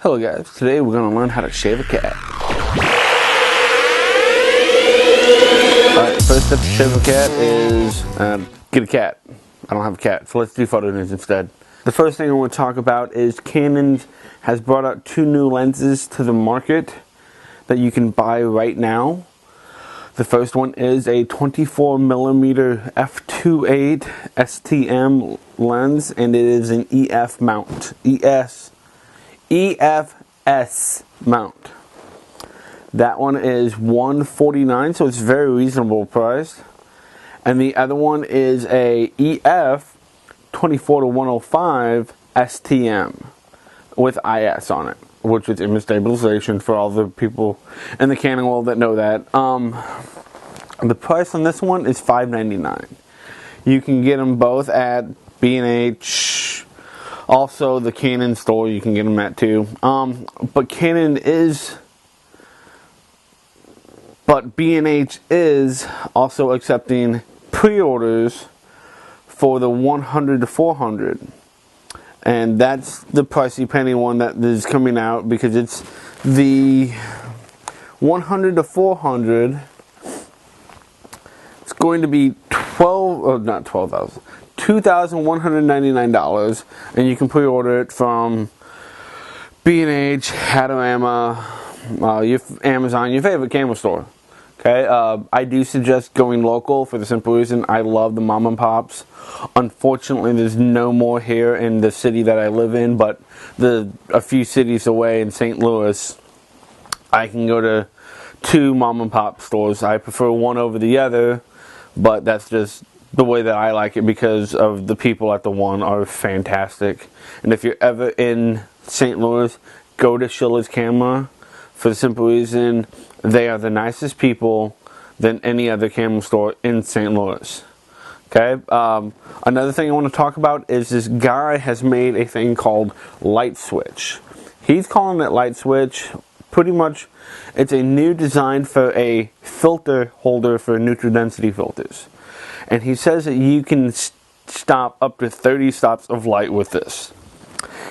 Hello guys, today we're going to learn how to shave a cat. Alright, first step to shave a cat is get a cat. I don't have a cat, so let's do photo news instead. The first thing I want to talk about is Canon has brought out 2 new lenses to the market that you can buy right now. The first one is a 24mm f2.8 STM lens, and it is an EF mount. EFS mount. That one is $149, so it's very reasonable priced. And the other one is a EF 24-105 STM with IS on it, which is image stabilization for all the people in the Canon world that know that. The price on this one is $5.99. You can get them both at B&H. Also, the Canon store, you can get them at too. But B&H is also accepting pre-orders for the 100 to 400. And that's the pricey penny one that is coming out, because it's the 100 to 400. It's going to be $2,199, and you can pre-order it from B&H, Adorama, Amazon, your favorite camera store. Okay, I do suggest going local for the simple reason I love the mom and pops. Unfortunately, there's no more here in the city that I live in, but a few cities away in St. Louis, I can go to 2 mom and pop stores. I prefer one over the other, but that's just the way that I like it, because of the people at the one are fantastic. And if you're ever in St. Louis, go to Schiller's Camera, for the simple reason they are the nicest people than any other camera store in St. Louis. Okay, another thing I want to talk about is this guy has made a thing called Light Switch. He's calling it Light Switch. Pretty much, it's a new design for a filter holder for neutral density filters. And he says that you can stop up to 30 stops of light with this.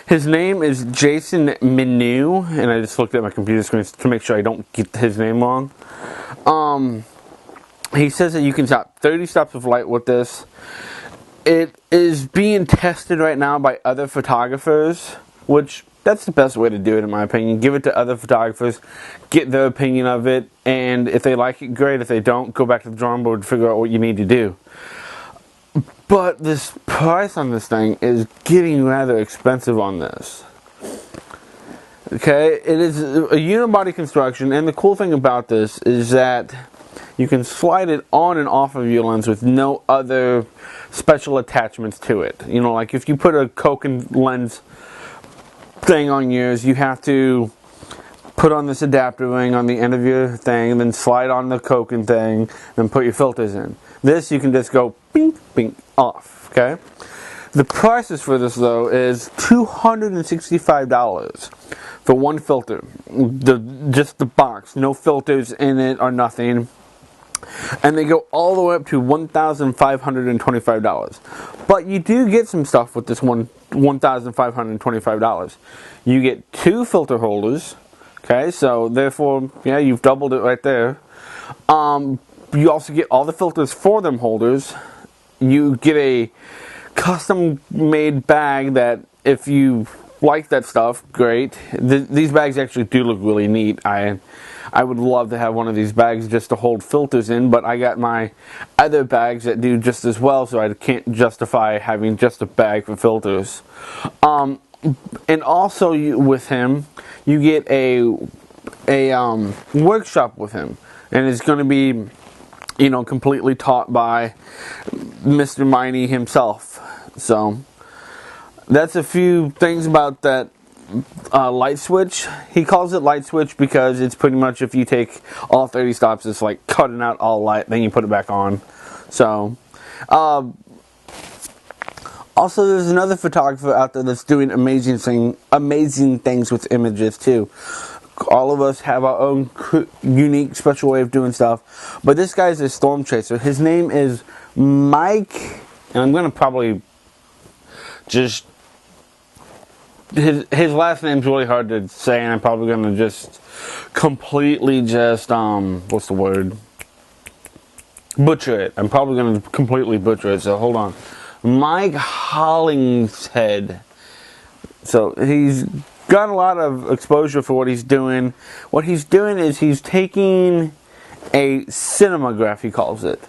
His name is Jason Minu, and I just looked at my computer screen to make sure I don't get his name wrong. He says that you can stop 30 stops of light with this. It is being tested right now by other photographers, which that's the best way to do it in my opinion. Give it to other photographers, get their opinion of it, and if they like it, great. If they don't, go back to the drawing board and figure out what you need to do. But this price on this thing is getting rather expensive on this. Okay, it is a unibody construction, and the cool thing about this is that you can slide it on and off of your lens with no other special attachments to it. You know, like if you put a Canon lens thing on yours, you have to put on this adapter ring on the end of your thing, and then slide on the Canon thing, and put your filters in. This, you can just go bing, bing, off, okay? The prices for this, though, is $265 for one filter. Just the box, no filters in it or nothing. And they go all the way up to $1,525. But you do get some stuff with this $1,525. You get 2 filter holders, okay? So, therefore, yeah, you've doubled it right there. You also get all the filters for them holders. You get a custom-made bag that, if you like that stuff, great. These bags actually do look really neat. I would love to have one of these bags just to hold filters in, but I got my other bags that do just as well, so I can't justify having just a bag for filters. And also, with him, you get a workshop with him, and it's going to be, you know, completely taught by Mr. Miney himself. So that's a few things about that light switch. He calls it light switch because it's pretty much, if you take all 30 stops, it's like cutting out all light, then you put it back on. So also, there's another photographer out there that's doing amazing things with images too. All of us have our own unique, special way of doing stuff. But this guy's a storm chaser. His name is Mike, and I'm going to probably just his last name's really hard to say, and I'm probably gonna just completely what's the word? Butcher it. I'm probably gonna completely butcher it. So hold on, Mike Hollingshead. So he's got a lot of exposure for what he's doing. What he's doing is he's taking a cinematograph, he calls it.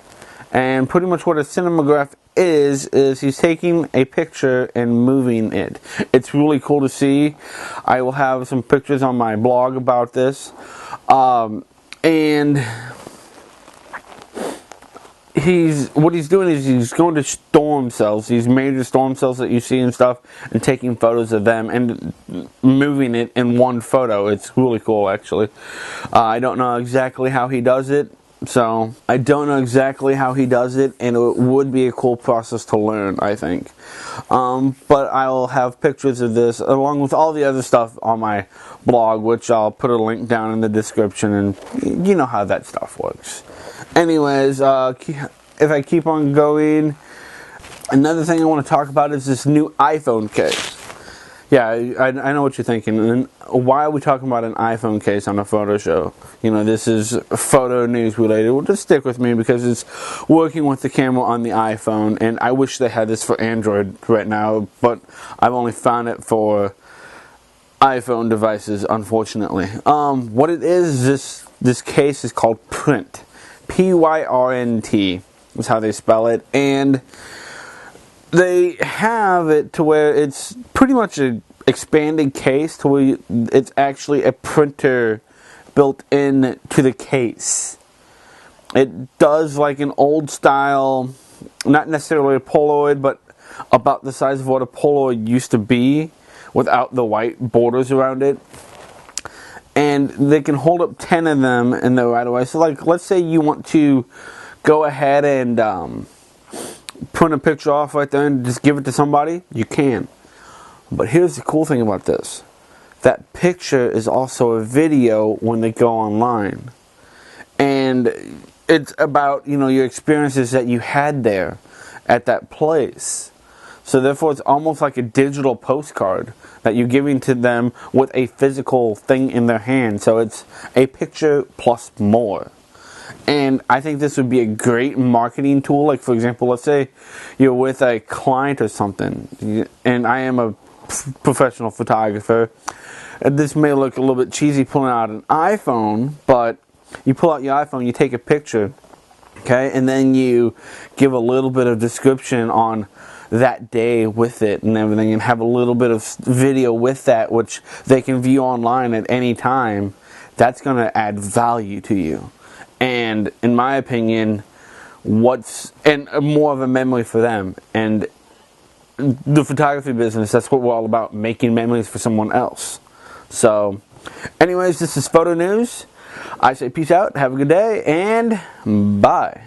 And pretty much what a cinematograph is he's taking a picture and moving it. It's really cool to see. I will have some pictures on my blog about this. And what he's doing is he's going to storm cells, these major storm cells that you see and stuff, and taking photos of them and moving it in one photo. It's really cool, actually. I don't know exactly how he does it. And it would be a cool process to learn, I think. But I'll have pictures of this along with all the other stuff on my blog, which I'll put a link down in the description, and you know how that stuff works. Anyways, if I keep on going, another thing I want to talk about is this new iPhone case. Yeah, I know what you're thinking. And why are we talking about an iPhone case on a photo show? You know, this is photo news related. Well, just stick with me because it's working with the camera on the iPhone, and I wish they had this for Android right now, but I've only found it for iPhone devices, unfortunately. What it is this case is called Print. P-Y-R-N-T is how they spell it, and they have it to where it's pretty much an expanded case to where it's actually a printer built in to the case. It does like an old style, not necessarily a Polaroid, but about the size of what a Polaroid used to be without the white borders around it. And they can hold up 10 of them in the right away. So like, let's say you want to go ahead and print a picture off right there and just give it to somebody, you can. But here's the cool thing about this. That picture is also a video when they go online. And it's about, you know, your experiences that you had there at that place. So therefore it's almost like a digital postcard that you're giving to them with a physical thing in their hand. So it's a picture plus more. And I think this would be a great marketing tool. Like, for example, let's say you're with a client or something, and I am a professional photographer. And this may look a little bit cheesy pulling out an iPhone, but you pull out your iPhone, you take a picture, okay, and then you give a little bit of description on that day with it and everything, and have a little bit of video with that, which they can view online at any time. That's going to add value to you. And in my opinion, more of a memory for them. And the photography business, that's what we're all about, making memories for someone else. So, anyways, this is Photo News. I say peace out, have a good day, and bye.